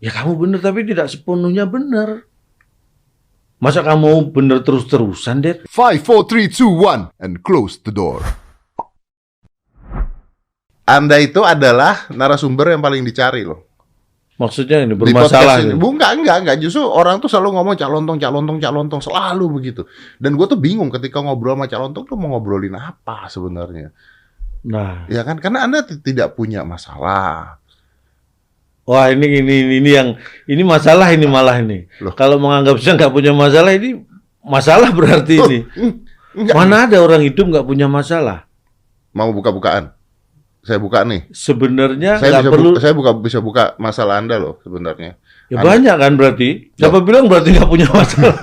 Ya kamu benar, tapi tidak sepenuhnya benar. Masa kamu benar terus-terusan, Det? 5, 4, 3, 2, 1, and close the door. Anda itu adalah narasumber yang paling dicari loh. Maksudnya ini Di bermasalah. podcast ini. Enggak. Justru orang tuh selalu ngomong calontong, selalu begitu. Dan gue tuh bingung ketika ngobrol sama calontong tuh mau ngobrolin apa sebenarnya. Nah, Ya kan, karena Anda tidak punya masalah. wah ini masalah ini malah ini. Loh. Kalau menganggap saya nggak punya masalah ini masalah berarti ini. Enggak. Mana ada orang hidup nggak punya masalah? Mau buka-bukaan? Saya buka nih. Sebenarnya Saya nggak perlu. bisa buka masalah Anda loh sebenarnya. Ya banyak kan berarti. Siapa bilang berarti nggak punya masalah?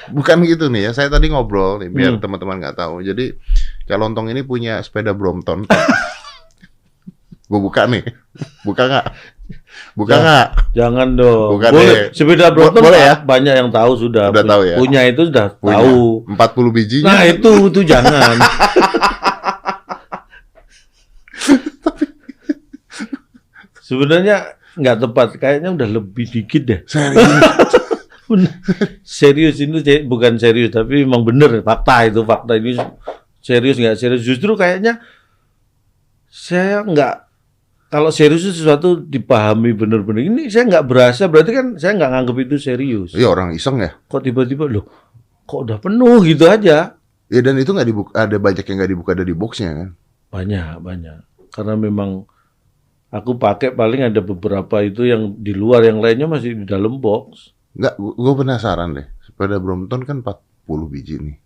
Bukan gitu nih ya. Saya tadi ngobrol nih biar teman-teman nggak tahu. Jadi Calontong ini punya sepeda Brompton. Gue buka nih. Buka nggak? Buka nggak? Jangan dong. Bukan Boleh. deh. Sepeda Brompton Boleh ya? banyak yang tahu sudah. Udah tahu ya? Punya itu sudah Punya. tahu. 40 bijinya. Nah itu jangan. Sebenarnya nggak tepat. Kayaknya udah lebih dikit deh. Serius ini bukan serius, tapi memang benar fakta itu, fakta ini serius nggak serius. Justru kayaknya saya nggak, kalau serius itu sesuatu dipahami benar-benar. Ini saya nggak berasa, berarti kan saya nggak nganggap itu serius. Iya, orang iseng ya. Kok tiba-tiba loh, kok udah penuh gitu aja? Ya dan itu nggak dibuka, ada banyak yang nggak dibuka dari boxnya kan. Banyak. Karena memang aku pakai paling ada beberapa itu yang di luar, yang lainnya masih di dalam box. Nggak, gue penasaran deh. Sepeda Brompton kan 40 biji nih.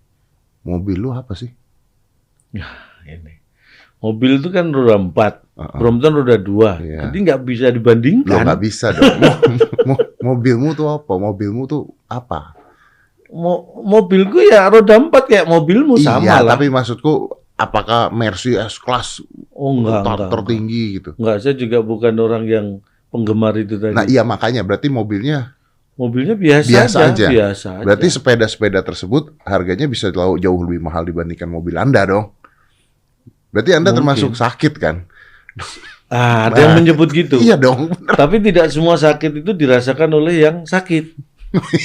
Mobil lu apa sih? Ya, ini. Mobil itu kan roda 4, Brompton roda 2. Iya. Jadi nggak bisa Lo dibandingkan. nggak bisa dong. Mobilmu tuh apa? Mobilmu tuh apa? Mobilku ya roda 4 kayak mobilmu sama Iya, lah. tapi maksudku apakah Mercy S-Class Oh enggak. tertinggi gitu? Enggak, saya juga bukan orang yang penggemar itu tadi. Nah iya makanya berarti mobilnya Biasa aja. Berarti sepeda-sepeda tersebut harganya bisa jauh lebih mahal dibandingkan mobil Anda dong. Berarti Anda Mungkin. termasuk sakit kan? Ada yang menyebut gitu. Iya dong. Tapi tidak semua sakit itu dirasakan oleh yang sakit.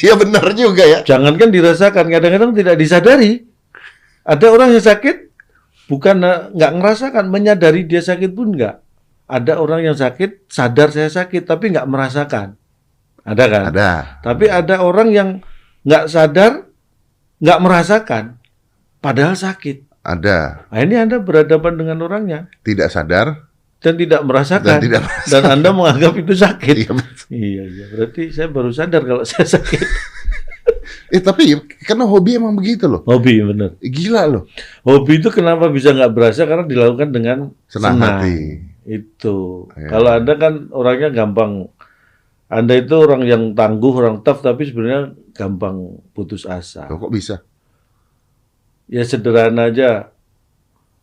Iya benar juga ya. Jangankan dirasakan, kadang-kadang tidak disadari. Ada orang yang sakit, bukan nggak ngerasakan, menyadari dia sakit pun nggak. Ada orang yang sakit, sadar saya sakit, tapi nggak merasakan. Ada kan? Ada. Tapi ada orang yang nggak sadar, nggak merasakan, padahal sakit. Ada. Nah, ini Anda berhadapan dengan orangnya Tidak sadar. dan tidak merasakan, Dan tidak dan Anda menganggap itu sakit. Iya, betul. Iya. Berarti saya baru sadar kalau saya sakit. Tapi karena hobi emang begitu loh. Hobi, benar. Gila loh. Hobi itu kenapa bisa nggak berasa? Karena dilakukan dengan Senang hati. Itu. Ya. Kalau Anda kan orangnya gampang. Anda itu orang yang tangguh, orang tough, tapi sebenarnya gampang putus asa. Loh, kok bisa? Ya sederhana aja.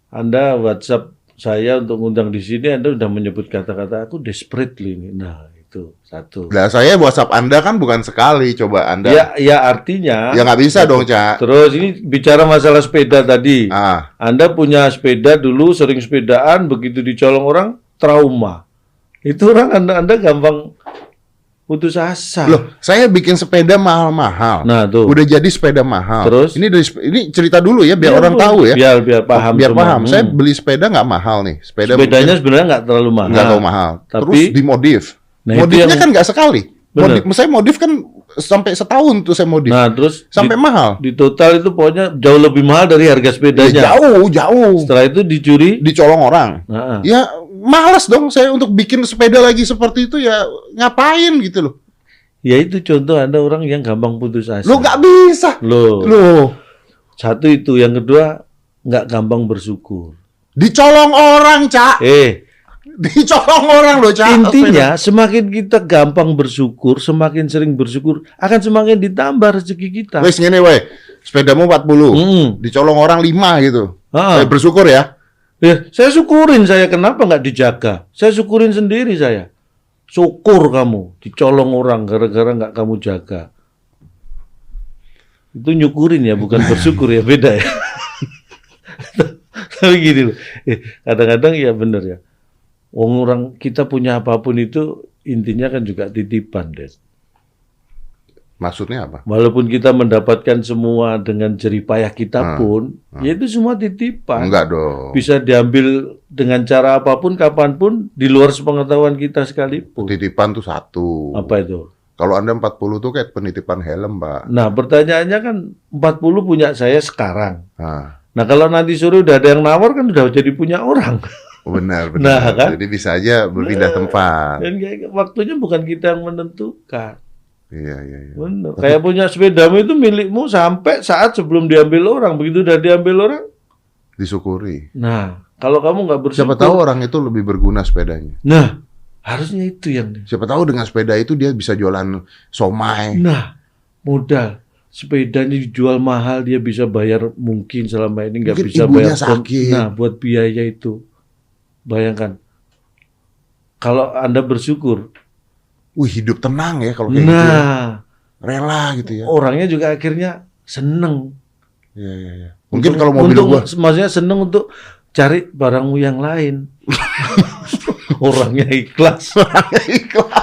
Anda WhatsApp saya untuk ngundang di sini, Anda udah menyebut kata-kata aku desperately ini. Nah, itu satu. Nah, saya WhatsApp Anda kan bukan sekali. Coba Anda. Ya artinya. Ya nggak bisa dong, Cak. Terus ini bicara masalah sepeda tadi. Ah, Anda punya sepeda dulu, sering sepedaan, begitu dicolong orang, trauma. Itu orang Anda gampang putus asa. loh, saya bikin sepeda mahal-mahal. Nah, tuh. Udah jadi sepeda mahal. Terus? Ini cerita dulu ya, biar Ya, orang tahu ya. Biar paham Biar semua. paham. Saya beli sepeda nggak mahal nih. Sepedanya sebenarnya nggak terlalu mahal. nggak terlalu mahal. Tapi- Terus dimodif. Nah, itu Modifnya yang- kan nggak sekali. Bener. Saya modif kan sampai setahun tuh saya modif. Nah, terus sampai mahal. di total itu pokoknya jauh lebih mahal dari harga Ya, sepedanya. jauh. Setelah itu dicuri. Dicolong orang. Nah, Ya malas dong saya untuk bikin sepeda lagi seperti itu ya ngapain gitu loh. ya itu contoh Anda orang yang gampang putus asa. Lo nggak bisa. Loh. Satu itu, yang kedua nggak gampang bersyukur. Dicolong orang, Cak. Dicolong orang loh, Cak. Intinya semakin kita gampang bersyukur, semakin sering bersyukur, akan semakin ditambah rezeki kita. Wes ngene we. Sepedamu 40. Dicolong orang 5 gitu. Ah. Saya bersyukur ya. Ya, saya syukurin, saya kenapa nggak dijaga? Saya syukurin sendiri saya. Syukur kamu dicolong orang gara-gara nggak kamu jaga. Itu nyukurin ya, bukan bersyukur ya, beda ya. Tapi gini loh, kadang-kadang ya bener ya. Orang kita punya apapun itu intinya kan juga titipan, Des. Maksudnya apa? Walaupun kita mendapatkan semua dengan jerih payah kita pun, ya itu semua titipan. Enggak dong. Bisa diambil dengan cara apapun, kapanpun, di luar sepengetahuan kita sekalipun. Titipan tuh satu. Apa itu? Kalau Anda 40 tuh kayak penitipan helm, Pak. Nah, pertanyaannya kan 40 punya saya sekarang. Nah, kalau nanti sore udah ada yang nawar kan udah jadi punya orang. benar. Nah, kan? Jadi bisa aja berpindah tempat. Dan waktunya bukan kita yang menentukan. Iya. Benar. Kayak punya sepedamu itu milikmu sampai saat sebelum diambil orang. Begitu udah diambil orang, Disyukuri. nah, kalau kamu nggak bersyukur, Siapa tahu orang itu lebih berguna sepedanya. nah, harusnya itu yang. Siapa tahu dengan sepeda itu dia bisa jualan somai. Nah, modal. Sepedanya dijual mahal, dia bisa bayar mungkin selama ini nggak Mungkin bisa ibunya bayar. sakit. Nah, buat biaya itu, bayangkan. Kalau Anda bersyukur, Wih, hidup tenang ya kalau kayak gitu. Ya. nah, Rela gitu ya. orangnya juga akhirnya seneng. Iya. Mungkin kalau mobil gua maksudnya seneng untuk cari barangmu yang lain. Orangnya ikhlas. ikhlas.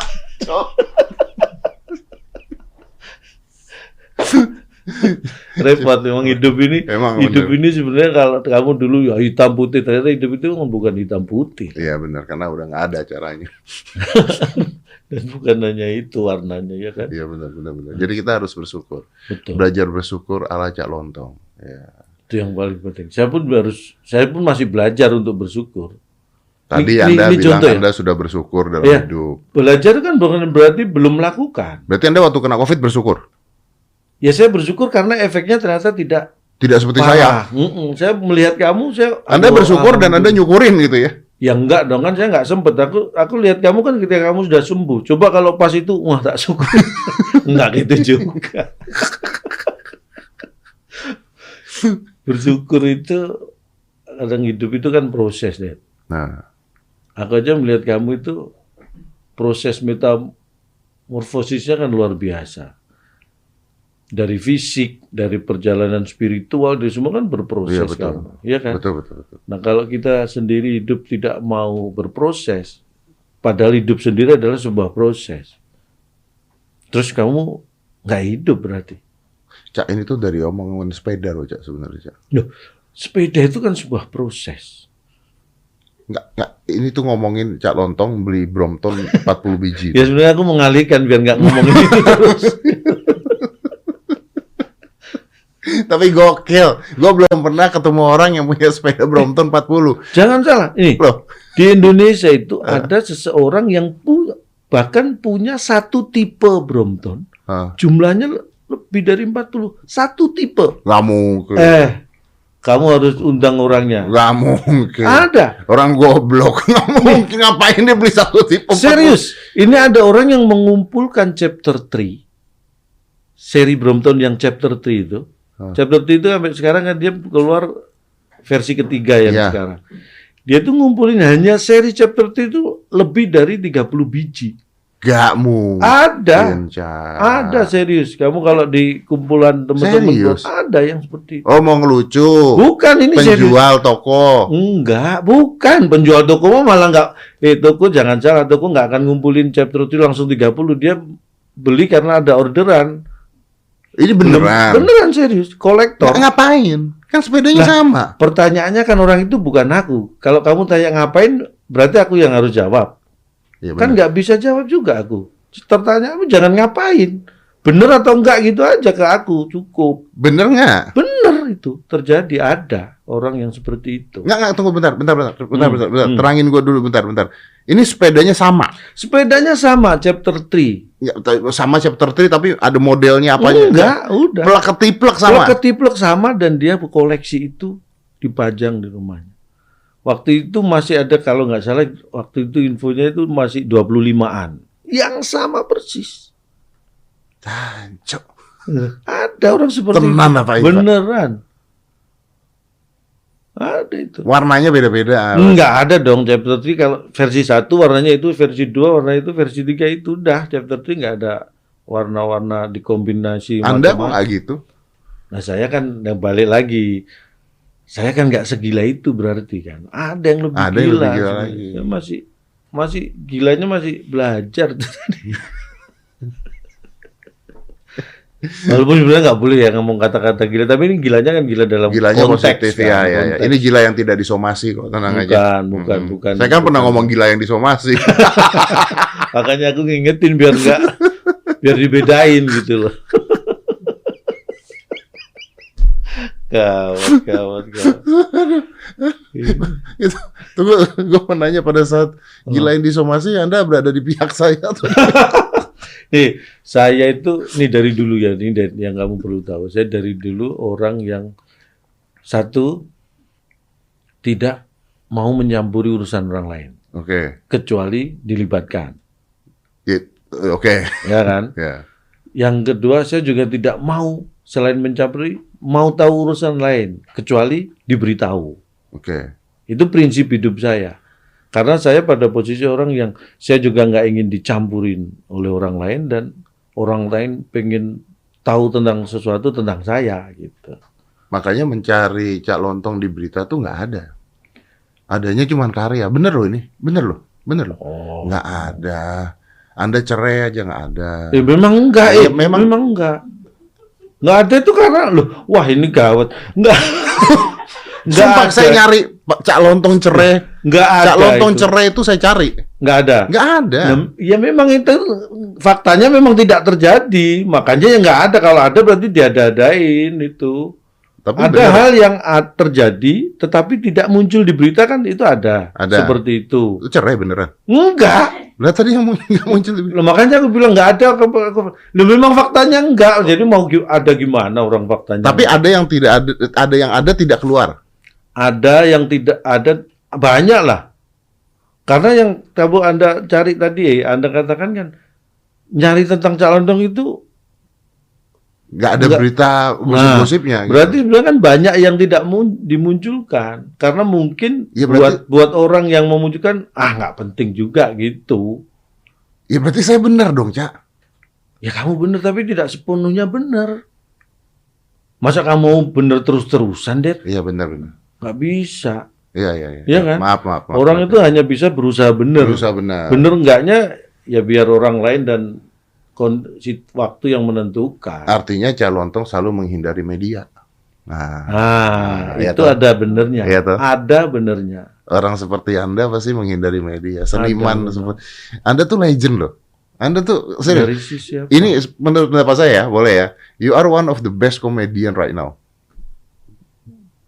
Repot memang hidup ini. Emang hidup bener. ini sebenarnya kalau kamu dulu ya hitam putih, ternyata hidup itu bukan hitam putih. Iya benar, karena udah nggak ada caranya. Dan bukan hanya itu warnanya, ya kan? Iya benar. Jadi kita harus bersyukur. Betul. Belajar bersyukur ala Cak Lontong. Ya. Itu yang paling penting. Saya pun masih belajar untuk bersyukur. Tadi Ini Anda bilang contoh ya? Anda sudah bersyukur dalam Iya. hidup. Belajar kan bukan berarti belum melakukan. Berarti Anda waktu kena COVID bersyukur? Ya saya bersyukur karena efeknya ternyata tidak Tidak seperti saya. parah. Saya melihat kamu, Anda bersyukur dan Anda nyukurin gitu ya? Ya enggak dong, kan saya enggak sempet. Aku lihat kamu kan ketika kamu sudah sembuh. Coba kalau pas itu, wah tak syukur. Enggak gitu juga. Bersyukur itu, kadang hidup itu kan proses, Dad. Nah, Aku aja melihat kamu itu, proses metamorfosisnya kan luar biasa. Dari fisik, dari perjalanan spiritual, dari semua kan berproses Iya, betul. kamu. Iya kan? betul. Nah, kalau kita sendiri hidup tidak mau berproses, padahal hidup sendiri adalah sebuah proses. Terus kamu nggak hidup berarti. Cak, ini tuh dari omongan sepeda loh, Cak, sebenarnya, Cak. Loh, sepeda itu kan sebuah proses. Enggak. Ini tuh ngomongin Cak Lontong beli Brompton 40 biji. Ya sebenarnya aku mengalihkan biar nggak ngomongin itu terus. Tapi gokil. Gue belum pernah ketemu orang yang punya sepeda Brompton 40. Jangan salah, ini Loh. di Indonesia itu ada seseorang yang bahkan punya satu tipe Brompton. Jumlahnya lebih dari 40. Satu tipe. Nggak mungkin. Kamu harus undang orangnya. Nggak mungkin. Ada. Orang goblok. Nggak mungkin. Ngapain dia beli satu tipe? Serius. Ini ada orang yang mengumpulkan chapter 3. Seri Brompton yang chapter 3 itu. Chapter 3 itu sampai sekarang kan dia keluar versi ketiga yang sekarang. Dia tuh ngumpulin hanya seri chapter 3 itu lebih dari 30 biji. Gak mungkin. Ada serius. Kamu kalau di kumpulan teman-teman ada yang seperti itu. Oh, mau ngelucu. Bukan ini penjual serius. Toko. Enggak, bukan penjual toko malah enggak. Toko jangan salah, toko enggak akan ngumpulin chapter 3 langsung 30. Dia beli karena ada orderan. Ini beneran. Beneran serius, kolektor. Ngapain? Kan sepedanya sama. Pertanyaannya kan orang itu bukan aku. Kalau kamu tanya ngapain, berarti aku yang harus jawab. Ya, kan nggak bisa jawab juga aku. Pertanyaanmu jangan ngapain. Bener atau enggak gitu aja ke aku, cukup. Bener nggak? Bener itu, terjadi, ada orang yang seperti itu. Nggak, tunggu bentar. Terangin gue dulu bentar. Ini sepedanya sama? Sepedanya sama, chapter 3. Ya, sama chapter 3 tapi ada modelnya apanya? Enggak, udah. Plek-ketiplek sama? Plek-ketiplek sama dan dia koleksi itu dipajang di rumahnya. Waktu itu masih ada, kalau nggak salah, waktu itu infonya itu masih 25-an. Yang sama persis. Tancok. Ada orang seperti Tenan itu. apa itu? Beneran. Ada itu. Warnanya beda-beda. Enggak ada dong chapter 3 kalau versi 1 warnanya itu, versi 2 warna itu, versi 3 itu udah. Chapter 3 enggak ada warna-warna dikombinasi. Anda kok nggak gitu? Nah saya kan balik lagi. Saya kan nggak segila itu berarti kan. Ada yang lebih gila. Yang lebih gila lagi. Saya masih masih gilanya masih belajar. Walaupun sebenarnya nggak boleh ya ngomong kata-kata gila, tapi ini gilanya kan gila dalam Gilanya konteks positif kan, ya, ya. konteks. Ini gila yang tidak disomasi kok, tenang aja. Bukan. Saya kan pernah ngomong gila yang disomasi. Makanya aku ngingetin biar dibedain gitu loh. Gawat. Itu, tunggu, gue mau nanya pada saat gila yang disomasi, Anda berada di pihak saya atau? Nih, saya itu dari dulu ya, ini yang kamu perlu tahu. Saya dari dulu orang yang satu tidak mau mencampuri urusan orang lain, Oke. kecuali dilibatkan, Oke. ya kan? Ya. Yang kedua, saya juga tidak mau selain mencampuri, mau tahu urusan lain, kecuali diberitahu. Oke. Itu prinsip hidup saya. Karena saya pada posisi orang yang saya juga nggak ingin dicampurin oleh orang lain dan orang lain pengen tahu tentang sesuatu tentang saya gitu. Makanya mencari Cak Lontong di berita tuh nggak ada. Adanya cuma karya. Bener loh ini. Bener loh. Oh. Nggak ada. Anda cerai aja nggak ada. Memang enggak, Ya, memang enggak. Nggak ada itu karena loh, wah ini gawat. Enggak. Sumpah saya nyari Cak Lontong cerai. Nggak ada. Cak Lontong itu. cerai itu saya cari. Nggak ada. Nggak ada. Ya memang itu faktanya memang tidak terjadi. Makanya ya nggak ada. Kalau ada berarti diada-adain itu. Tapi Ada bener. hal yang terjadi tetapi tidak muncul di berita kan itu ada. Ada. Seperti itu. Itu cerai beneran. Enggak. Lah tadi yang nggak muncul. Loh, makanya aku bilang nggak ada. Loh, memang faktanya enggak. Jadi mau ada gimana orang faktanya? Tapi ada yang tidak ada yang ada tidak keluar. Ada yang tidak ada, banyak lah. Karena yang kamu Anda cari tadi, Anda katakan kan nyari tentang Cak Lontong itu Nggak ada Nggak. berita gosip-gosipnya. berarti sebenarnya kan banyak yang tidak dimunculkan karena mungkin Ya, berarti- buat orang yang memunculkan nggak penting juga gitu. Ya berarti saya benar dong, Cak. Ya kamu benar tapi tidak sepenuhnya benar. Masa kamu benar terus-terusan, Det? Iya benar. Nggak bisa. Iya. Iya kan? Maaf. Orang itu hanya bisa berusaha benar. berusaha benar. Bener enggaknya ya biar orang lain dan waktu yang menentukan. Artinya Cak Lontong selalu menghindari media. Iya Itu toh. ada benernya. Iya toh. Ada benernya. Orang seperti Anda pasti menghindari media. Seniman Ada, seperti Anda tuh legend loh. Anda tuh serius. Dari sisi apa? Ini menurut pendapat saya ya, boleh ya. You are one of the best comedian right now.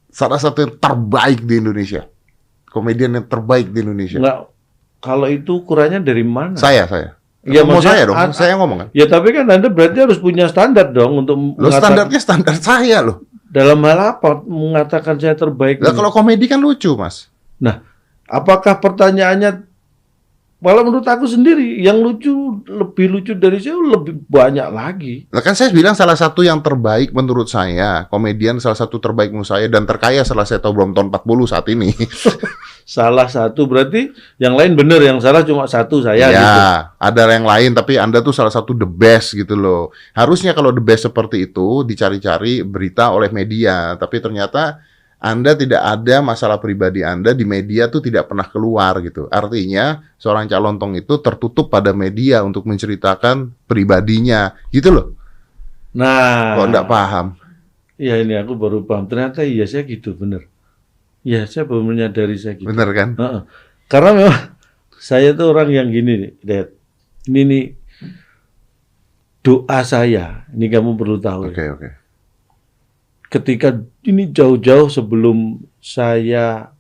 Salah satu yang terbaik di Indonesia. Komedian yang terbaik di Indonesia. Enggak, kalau itu ukurannya dari mana? Saya. Ya, Mau maksudnya saya dong, saya ngomong kan. Ya tapi kan Anda berarti harus punya standar dong untuk Lo standarnya standar saya loh. dalam hal apa mengatakan saya terbaik. Lah kalau komedi kan lucu, Mas. Nah, apakah pertanyaannya? Kalau menurut aku sendiri, yang lebih lucu dari saya lebih banyak lagi. Lah kan saya bilang salah satu yang terbaik menurut saya, komedian salah satu terbaik menurut saya dan terkaya setelah saya tahu Brompton 40 saat ini. Salah satu berarti yang lain benar, yang salah cuma satu saya Ya, gitu. ada yang lain tapi Anda tuh salah satu the best gitu loh. Harusnya kalau the best seperti itu dicari-cari berita oleh media, tapi ternyata Anda tidak ada masalah pribadi Anda di media tuh tidak pernah keluar gitu. Artinya seorang Cak Lontong itu tertutup pada media untuk menceritakan pribadinya gitu loh. Nah, Kok enggak paham? ya ini aku baru paham. Ternyata iya saya gitu, bener. Ya saya baru menyadari saya gitu. Bener kan? Heeh. Karena memang saya tuh orang yang gini nih, Dad. Ini nih doa saya. Ini kamu perlu tahu. Oke. Ketika ini jauh-jauh sebelum saya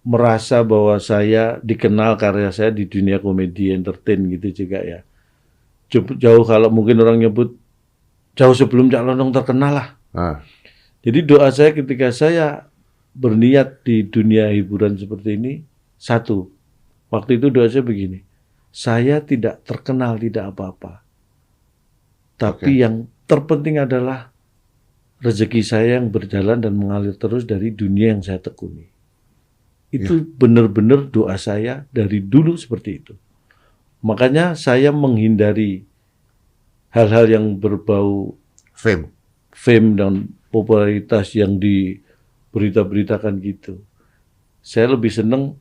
merasa bahwa saya dikenal karya saya di dunia komedi entertain gitu juga ya. Jauh kalau mungkin orang nyebut jauh sebelum Cak Lontong terkenal lah. Ah, Jadi doa saya ketika saya berniat di dunia hiburan seperti ini, satu, waktu itu doa saya begini, saya tidak terkenal, tidak apa-apa. Tapi yang terpenting adalah rezeki saya yang berjalan dan mengalir terus dari dunia yang saya tekuni. Itu benar-benar doa saya dari dulu seperti itu. Makanya saya menghindari hal-hal yang berbau fame dan popularitas yang diberita-beritakan gitu. Saya lebih senang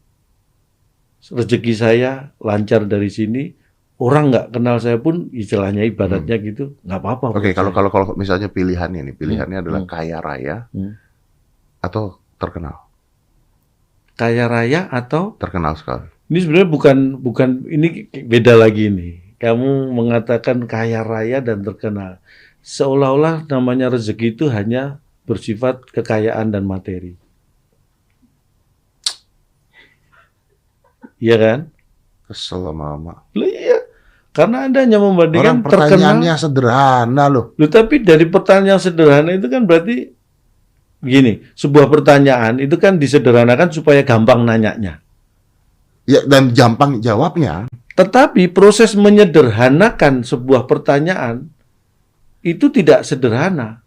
rezeki saya lancar dari sini, orang nggak kenal saya pun istilahnya ibaratnya gitu, nggak apa-apa. Oke, buat kalau saya. misalnya pilihannya adalah kaya raya atau terkenal. Kaya raya atau Terkenal sekali. ini sebenarnya bukan ini beda lagi nih. Kamu mengatakan kaya raya dan terkenal. Seolah-olah namanya rezeki itu hanya bersifat kekayaan dan materi. Iya kan? Kesel lama-lama. Loh iya. Karena Anda hanya Orang membandingkan terkenal. pertanyaannya sederhana loh. Loh, tapi dari pertanyaan yang sederhana itu kan berarti gini, sebuah pertanyaan itu kan disederhanakan supaya gampang nanyanya. Ya, dan gampang jawabnya. Tetapi proses menyederhanakan sebuah pertanyaan itu tidak sederhana.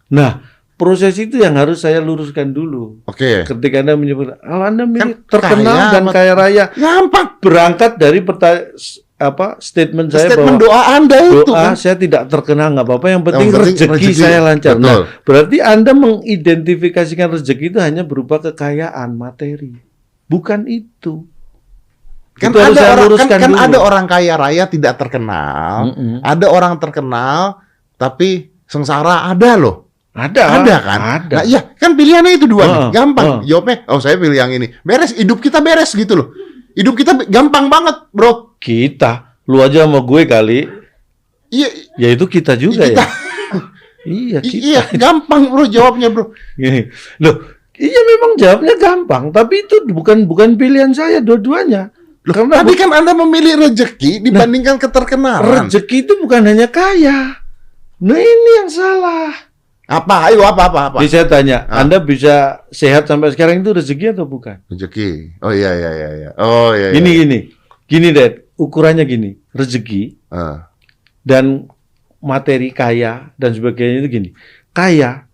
Nah, proses itu yang harus saya luruskan dulu. Oke. Ketika Anda menyebut, kalau Anda milih Kan terkenal kaya dan sama- kaya raya, Gampang. berangkat dari statement saya Statement bahwa doa Anda itu doa kan. saya tidak terkenal, nggak apa-apa. Yang penting, Yang penting rezeki rezeki. saya lancar. Betul. Nah, berarti Anda mengidentifikasikan rezeki itu hanya berupa kekayaan materi, bukan itu. Kan Itu harus ada saya orang luruskan kan dulu. ada orang kaya raya tidak terkenal, Mm-mm. ada orang terkenal tapi sengsara ada loh. Ada kan? Ada. Nah, iya, kan pilihannya itu dua nih. Gampang. Heeh. Jawabnya, oh saya pilih yang ini. Beres, hidup kita beres gitu loh. Hidup kita gampang banget, Bro. Kita, lu aja sama gue kali, Iya, ya itu kita juga kita. ya. Iya, kita. Iya, gampang, Bro, jawabnya, Bro. Gini. Loh, iya memang jawabnya gampang, tapi itu bukan pilihan saya dua-duanya. Karena Tadi kan Anda memilih rezeki dibandingkan keterkenalan. rezeki itu bukan hanya kaya. Nah, ini yang salah. Apa? Ayo, apa? Jadi saya tanya, Anda bisa sehat sampai sekarang itu rezeki atau bukan? Rezeki. Oh iya. Oh iya. Gini Dad, ukurannya gini, rezeki dan materi kaya dan sebagainya itu gini. Kaya,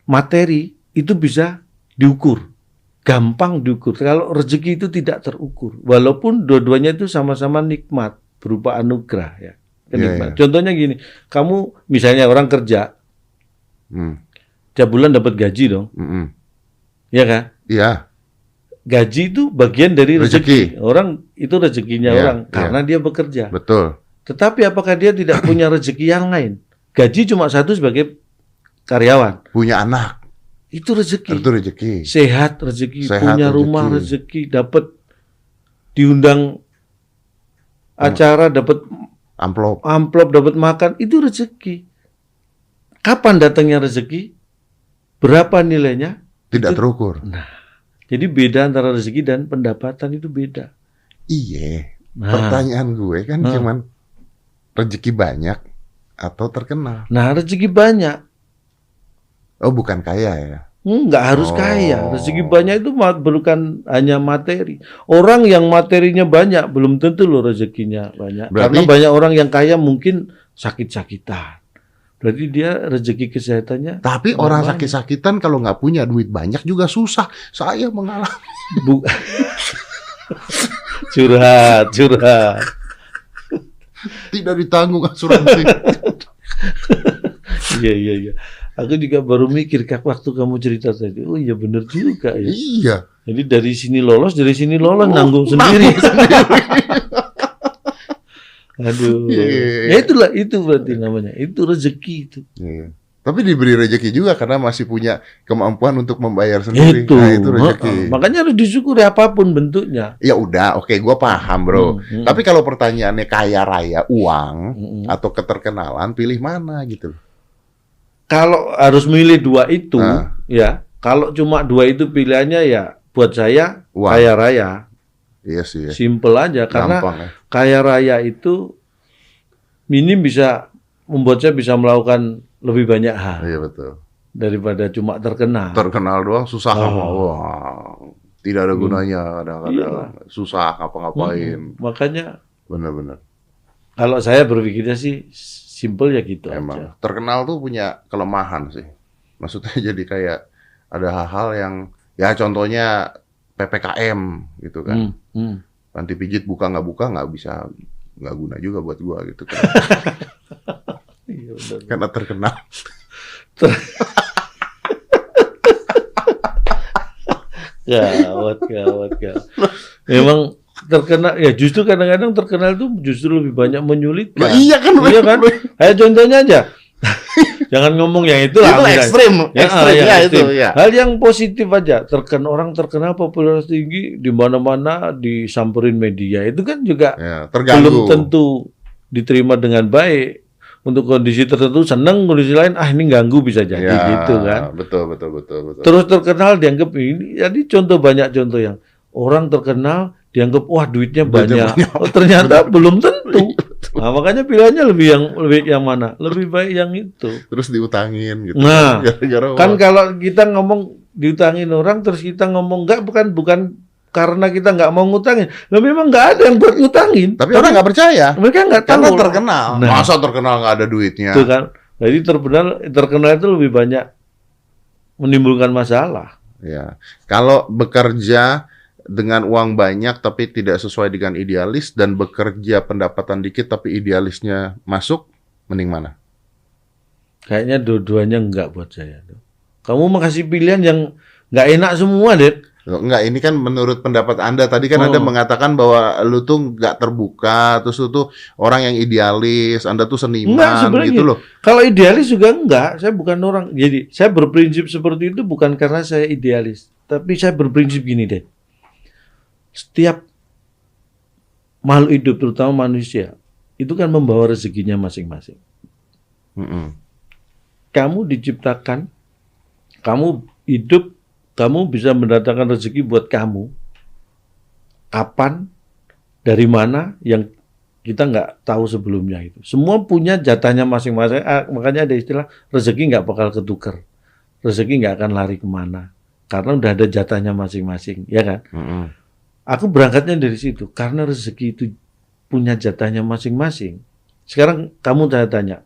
materi itu bisa diukur, gampang diukur. Kalau rezeki itu tidak terukur, walaupun dua-duanya itu sama-sama nikmat berupa anugerah ya. Kenikmatan. Contohnya gini, kamu misalnya orang kerja, tiap bulan dapat gaji dong, ya kan? Iya. Gaji itu bagian dari rezeki. Orang itu rezekinya orang karena dia bekerja. Betul. Tetapi apakah dia tidak punya rezeki yang lain? Gaji cuma satu sebagai karyawan. Punya anak. Itu rezeki. Itu rezeki. Sehat rezeki, Sehat, punya rezeki. rumah rezeki, dapat diundang acara, dapat amplop, dapat makan, itu rezeki. Kapan datangnya rezeki? Berapa nilainya? Tidak terukur. Nah, jadi beda antara rezeki dan pendapatan itu beda. Iya. Nah. Pertanyaan gue kan cuman rezeki banyak atau terkenal. Nah, rezeki banyak. Oh, bukan kaya ya. Nggak harus kaya. Rezeki banyak itu bukan hanya materi. Orang yang materinya banyak belum tentu loh rezekinya banyak. Karena banyak orang yang kaya mungkin sakit-sakitan. Berarti dia rezeki kesehatannya. Tapi orang sakit-sakitan kalau nggak punya duit banyak juga susah. Saya mengalami. Curhat. Tidak ditanggung asuransi. Iya. Aku juga baru mikir waktu kamu cerita tadi. Oh iya benar juga ya. Iya. Jadi dari sini lolos nanggung sendiri. Aduh. Ya itulah, itu berarti namanya. Itu rezeki itu. Iya. Tapi diberi rezeki juga karena masih punya kemampuan untuk membayar sendiri. Itu. Nah, itu rezeki. Makanya harus disyukuri apapun bentuknya. Ya udah, oke, gua paham, Bro. Tapi kalau pertanyaannya kaya raya, uang atau keterkenalan, pilih mana gitu? Kalau harus milih dua itu, ya. Kalau cuma dua itu pilihannya ya, buat saya uang. Kaya raya. Iya sih. Ya. Simple aja, karena gampang, ya. Kaya raya itu minim bisa membuat saya bisa melakukan lebih banyak hal. Iya betul. Daripada cuma terkenal. Terkenal doang susah wow. Tidak ada gunanya kadang-kadang. Susah ngapa-ngapain. Makanya benar-benar. Kalau saya berpikirnya sih simple ya gitu Emang. aja. Terkenal tuh punya kelemahan sih. Maksudnya jadi kayak ada hal-hal yang ya contohnya PPKM gitu kan. Panti pijit buka nggak bisa, nggak guna juga buat gua gitu kan. Iya, benar. Karena terkenal. Gawat. Memang terkenal ya, justru kadang-kadang terkenal itu justru lebih banyak menyulitkan. Nah, iya kan? Kayak contohnya aja. Jangan ngomong yang itu lah. Itu ekstrim. Itu ya. Hal yang positif aja. Orang terkenal popularitas tinggi di mana-mana disamperin media. Itu kan juga belum tentu diterima dengan baik. Untuk kondisi tertentu senang, kondisi lain ini ganggu bisa jadi gitu kan. Betul. Terus terkenal dianggap ini. Jadi banyak contoh yang orang terkenal dianggap duitnya banyak. Ternyata belum tentu. Nah, makanya pilihannya lebih yang mana? Lebih baik yang itu. Terus diutangin gitu. Nah, kan kalau kita ngomong diutangin orang terus kita ngomong bukan karena kita nggak mau ngutangin. Lah memang nggak ada yang buat ngutangin. Tapi orang nggak percaya. Mereka nggak tahu. Karena terkenal. Masa terkenal nggak ada duitnya? Itu kan. Jadi terkenal itu lebih banyak menimbulkan masalah. Ya. Kalau bekerja dengan uang banyak tapi tidak sesuai dengan idealis dan bekerja pendapatan dikit tapi idealisnya masuk, mending mana? Kayaknya dua-duanya enggak buat saya. Kamu makasih pilihan yang nggak enak semua, Det. Enggak, ini kan menurut pendapat Anda. Tadi kan Anda mengatakan bahwa lu tuh nggak terbuka, terus lu tuh orang yang idealis, Anda tuh seniman gitu loh. Kalau idealis juga enggak, saya bukan orang. Jadi, saya berprinsip seperti itu bukan karena saya idealis, tapi saya berprinsip gini, deh. Setiap makhluk hidup, terutama manusia, itu kan membawa rezekinya masing-masing. Kamu diciptakan, kamu hidup, kamu bisa mendatangkan rezeki buat kamu. Kapan, dari mana, yang kita nggak tahu sebelumnya itu. Semua punya jatahnya masing-masing. Makanya ada istilah rezeki nggak bakal ketukar. Rezeki nggak akan lari kemana. Karena udah ada jatahnya masing-masing, ya kan? Aku berangkatnya dari situ. Karena rezeki itu punya jatahnya masing-masing. Sekarang kamu saya tanya.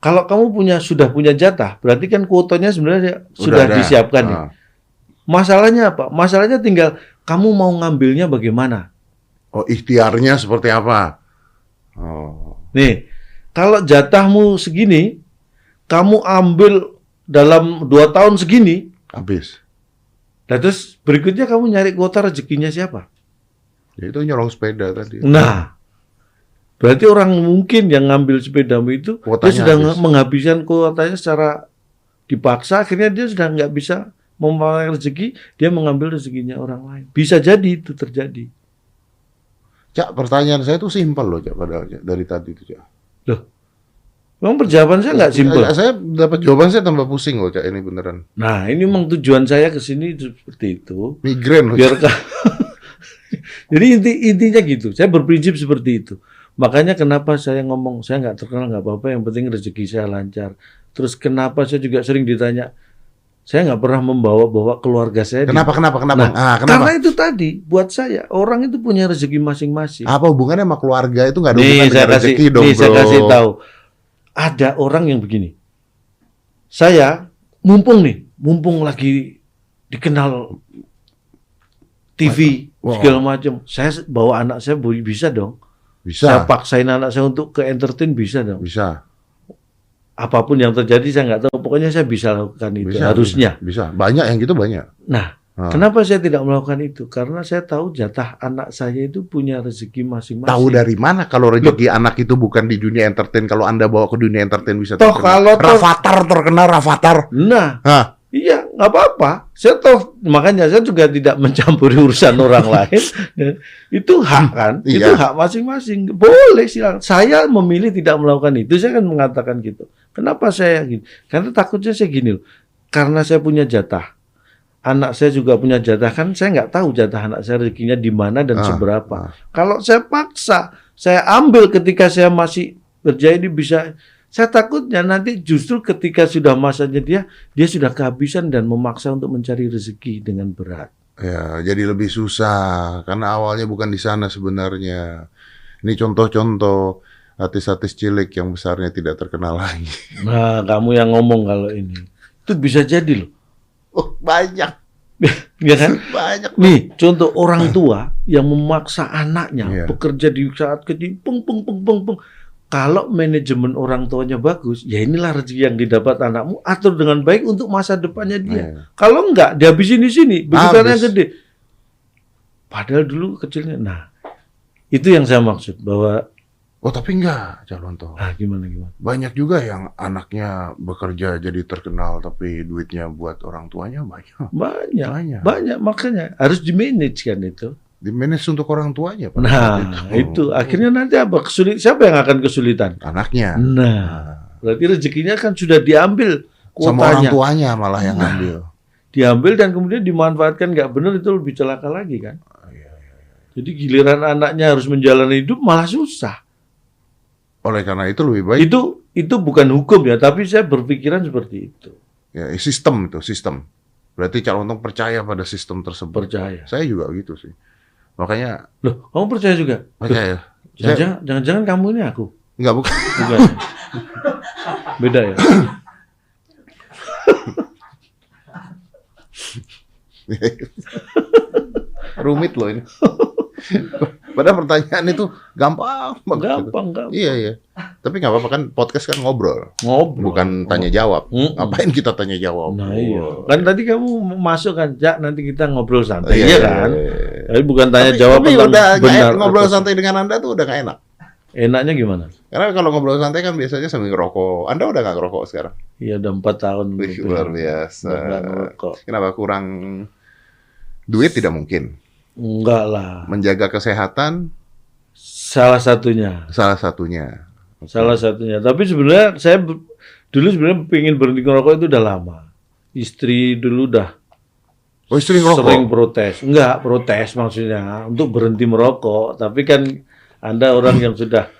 Kalau kamu sudah punya jatah, berarti kan kuotanya sebenarnya sudah disiapkan nih. Masalahnya apa? Masalahnya tinggal kamu mau ngambilnya bagaimana? Oh, ikhtiarnya seperti apa? Nih, kalau jatahmu segini, kamu ambil dalam 2 tahun segini, habis. Nah, terus berikutnya kamu nyari kuota rezekinya siapa? Ya itu nyolong sepeda tadi. Nah, berarti orang mungkin yang ngambil sepedamu itu dia sudah menghabiskan kuotanya secara dipaksa, akhirnya dia sudah nggak bisa memperoleh rezeki, dia mengambil rezekinya orang lain. Bisa jadi itu terjadi. Cak, pertanyaan saya itu simpel loh, Cak, padahal Cak, dari tadi itu, Cak. Loh, memang perjawaban saya nggak simpel. Saya dapat jawaban, saya tambah pusing loh, Cak, ini beneran. Nah, ini memang tujuan saya ke sini seperti itu. Migrain loh, biar Jadi intinya gitu. Saya berprinsip seperti itu. Makanya kenapa saya ngomong, saya nggak terkenal nggak apa-apa, yang penting rezeki saya lancar. Terus kenapa saya juga sering ditanya, saya nggak pernah membawa keluarga saya. Kenapa? Nah, karena itu tadi, buat saya, orang itu punya rezeki masing-masing. Apa hubungannya sama keluarga itu nggak ada hubungan dengan rezeki dong, bro? Saya kasih tahu. Ada orang yang begini. Saya, mumpung lagi dikenal TV, segala macam. Saya bawa anak saya, bisa dong. Bisa. Saya paksain anak saya untuk ke entertain, bisa dong. Bisa. Apapun yang terjadi saya nggak tahu, pokoknya saya bisa lakukan itu, harusnya. Bisa. Banyak yang gitu, banyak. Nah, kenapa saya tidak melakukan itu? Karena saya tahu jatah anak saya itu punya rezeki masing-masing. Tahu dari mana kalau rezeki anak itu bukan di dunia entertain? Kalau Anda bawa ke dunia entertain bisa terkenal. Kalau terkenal Rafathar. Nah, iya, nggak apa-apa. Saya tahu, makanya saya juga tidak mencampuri urusan orang lain. Itu hak kan? Itu hak masing-masing. Boleh silakan. Saya memilih tidak melakukan itu. Saya kan mengatakan gitu. Kenapa saya gini? Karena takutnya saya gini loh. Karena saya punya jatah. Anak saya juga punya jatah, kan saya nggak tahu jatah anak saya rezekinya di mana dan seberapa. Kalau saya paksa, saya ambil ketika saya masih kerja ini bisa. Saya takutnya nanti justru ketika sudah masanya dia sudah kehabisan dan memaksa untuk mencari rezeki dengan berat. Ya, jadi lebih susah karena awalnya bukan di sana sebenarnya. Ini contoh-contoh artis-artis cilik yang besarnya tidak terkenal lagi. Nah, kamu yang ngomong kalau ini. Itu bisa jadi loh. Oh, banyak. Ya kan? Banyak. Nih, contoh orang tua yang memaksa anaknya bekerja di saat kecil, Kalau manajemen orang tuanya bagus, ya inilah rezeki yang didapat anakmu, atur dengan baik untuk masa depannya dia. Kalau enggak, dihabisin di sini, begitu anaknya gede. Padahal dulu kecilnya. Nah, itu yang saya maksud bahwa. Oh tapi enggak, Calonto. Gimana? Banyak juga yang anaknya bekerja jadi terkenal, tapi duitnya buat orang tuanya banyak. Banyak. Makanya harus di-manage kan itu. Di-manage untuk orang tuanya. Nah, itu. Akhirnya nanti apa? Siapa yang akan kesulitan? Anaknya. Nah, berarti rezekinya kan sudah diambil kuotanya. Sama orang tuanya malah yang ngambil. Diambil dan kemudian dimanfaatkan nggak benar, itu lebih celaka lagi kan. Jadi giliran anaknya harus menjalani hidup malah susah. Oleh karena itu lebih baik. Itu bukan hukum ya, tapi saya berpikiran seperti itu. Ya, sistem. Berarti Calonto percaya pada sistem tersebut. Percaya. Saya juga gitu sih. Makanya. Loh, kamu percaya juga? Percaya. Jangan-jangan kamu ini aku. Enggak, bukan. Beda ya. Rumit loh ini. Padahal pertanyaan itu gampang banget. Gampang. Iya. Tapi nggak apa-apa kan, podcast kan ngobrol. Bukan tanya jawab. Ngapain kita tanya jawab? Nah iya. Kan tadi kamu masuk kan, Jak, nanti kita ngobrol santai. Iya kan? Tapi bukan tanya jawab tentang benar. Ngobrol santai dengan Anda tuh udah nggak enak. Enaknya gimana? Karena kalau ngobrol santai kan biasanya sambil ngerokok. Anda udah nggak ngerokok sekarang? Iya, udah 4 tahun. Luar biasa. Nggak ngerokok. Kenapa kurang duit? Tidak mungkin. Enggak lah. Menjaga kesehatan? Salah satunya. Tapi sebenarnya saya dulu sebenarnya pengen berhenti ngerokok itu udah lama. Istri dulu udah sering protes. Enggak, protes maksudnya untuk berhenti merokok. Tapi kan Anda orang yang sudah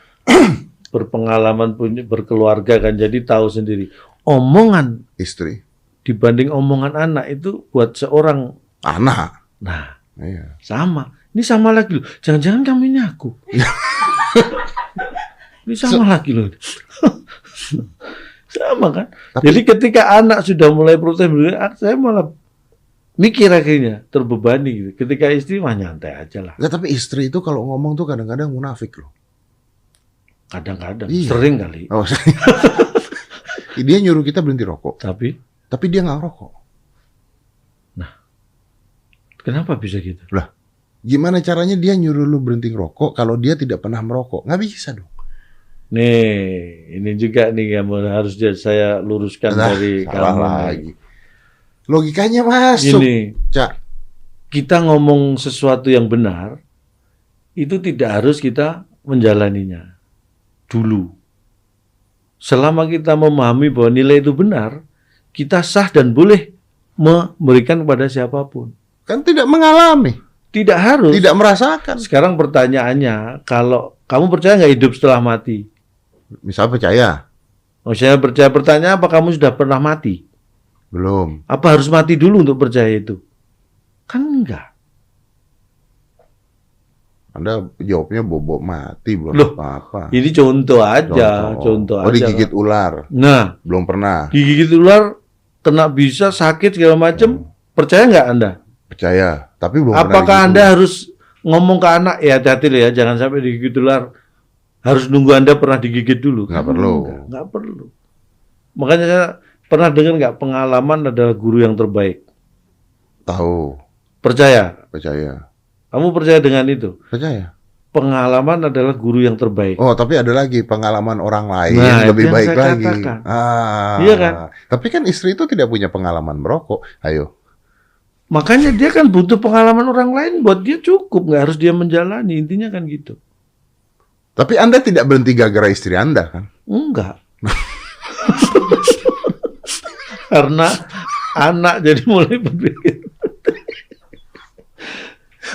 berpengalaman, punya berkeluarga kan, jadi tahu sendiri. Omongan istri dibanding omongan anak itu buat seorang anak. Nah, iya. Sama. Ini sama lagi loh. Jangan-jangan kamu ini aku. Ini sama lagi loh. Sama kan? Jadi ketika anak sudah mulai protes, saya malah mikir akhirnya terbebani gitu. Ketika istri mah nyantai aja lah. Nggak, tapi istri itu kalau ngomong tuh kadang-kadang munafik loh. Kadang-kadang. Iya. Sering kali. Oh, dia nyuruh kita berhenti rokok. Tapi dia nggak rokok. Kenapa bisa gitu? Lah, gimana caranya dia nyuruh lu berhenti ngerokok kalau dia tidak pernah merokok? Nggak bisa dong. Nih, ini juga nih yang harus saya luruskan dari kamu lagi. Logikanya masuk. Ini, Cak. Kita ngomong sesuatu yang benar, itu tidak harus kita menjalaninya dulu. Selama kita memahami bahwa nilai itu benar, kita sah dan boleh memberikan kepada siapapun. Kan tidak mengalami. Tidak harus. Tidak merasakan. Sekarang pertanyaannya, kalau kamu percaya nggak hidup setelah mati? Misal percaya. Oh, saya percaya. Pertanyaan, apa kamu sudah pernah mati? Belum. Apa harus mati dulu untuk percaya itu? Kan enggak. Anda jawabnya bobo mati belum apa-apa. Ini contoh aja. Contoh aja. Digigit ular. Nah. Belum pernah. Digigit ular, kena bisa, sakit, segala macam. Percaya nggak Anda? Percaya, tapi belum. Apakah Anda harus ngomong ke anak, ya hati-hati loh ya, jangan sampai digigit ular. Harus nunggu Anda pernah digigit dulu. Nggak perlu. Nggak perlu. Makanya saya pernah dengar nggak, pengalaman adalah guru yang terbaik. Tahu. Percaya? Percaya. Kamu percaya dengan itu? Percaya. Pengalaman adalah guru yang terbaik. Oh, tapi ada lagi pengalaman orang lain lebih yang baik saya lagi. Katakan. Iya kan? Tapi kan istri itu tidak punya pengalaman merokok. Ayo. Makanya dia kan butuh pengalaman orang lain, buat dia cukup, nggak harus dia menjalani, intinya kan gitu. Tapi Anda tidak berhenti gara-gara istri Anda kan? Enggak. Karena anak jadi mulai berpikir.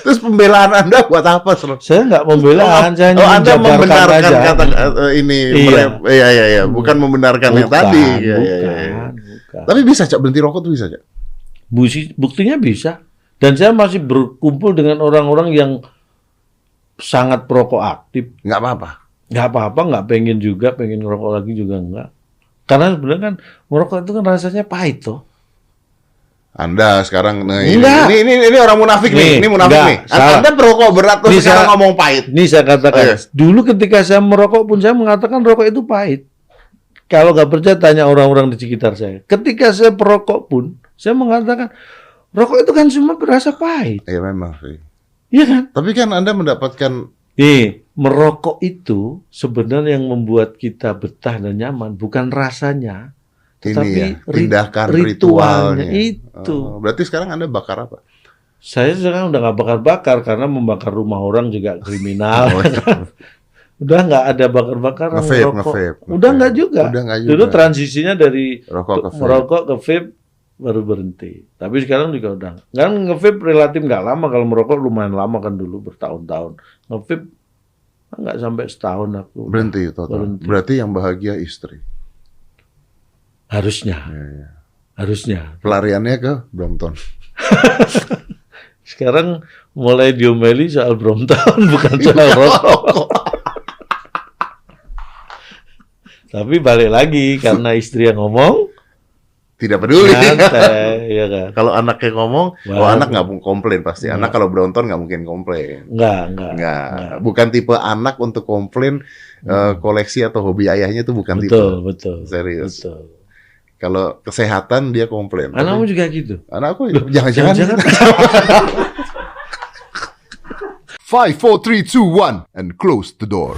Terus pembelaan Anda buat apa? Saya nggak pembelaan, saya hanya Anda membenarkan aja. Kata ini. Iya. Bukan membenarkan yang tadi. Bukan. Tapi bisa, Cak, berhenti rokok tuh bisa, Cak? Buktinya bisa. Dan saya masih berkumpul dengan orang-orang yang sangat perokok aktif. Nggak apa-apa. Nggak apa-apa, nggak pengen ngerokok lagi juga nggak. Karena sebenarnya kan merokok itu kan rasanya pahit toh. Anda sekarang Enggak. ini orang munafik nih. Ini munafik Enggak, nih. salah. Anda perokok berat terus Ini sekarang saya- ngomong pahit. Ini saya katakan, Oh, iya. dulu ketika saya merokok pun saya mengatakan rokok itu pahit. Kalau nggak percaya tanya orang-orang di sekitar saya. Ketika saya perokok pun saya mengatakan rokok itu kan cuma berasa pahit, Ya memang sih. iya kan? Tapi kan Anda mendapatkan Merokok itu sebenarnya yang membuat kita betah dan nyaman bukan rasanya, tetapi ini ya, tindakan ritualnya ritualnya. itu. Oh, berarti sekarang Anda bakar apa? Saya sekarang udah nggak bakar-bakar karena membakar rumah orang juga kriminal. Oh, iya. Udah nggak ada bakar-bakaran Nge-vape. Udah nggak juga. Udah nggak juga. Dulu transisinya dari Rokok ke vape. merokok ke vape baru berhenti. Tapi sekarang juga udah. Kan nge-vape relatif nggak lama, kalau merokok lumayan lama kan dulu bertahun-tahun. Nge-vape nggak sampai setahun aku. Berhenti total. Berhenti. Berarti yang bahagia istri. Harusnya. Ya. Harusnya. Pelariannya ke Brompton. Sekarang mulai diomeli soal Brompton bukan soal rokok. Tapi balik lagi karena istri yang ngomong, Tidak peduli. santai, ya kan? Kalau anaknya ngomong, Wah. anak nggak mungkin komplain pasti. Anak kalau Brompton nggak mungkin komplain. Enggak. Nggak. Bukan tipe anak untuk komplain koleksi atau hobi ayahnya itu bukan tipe. Betul. Serius. Betul. Kalau kesehatan dia komplain. Anakmu Tapi juga gitu. anakku jangan-jangan. 5, 4, 3, 2, 1, and close the door.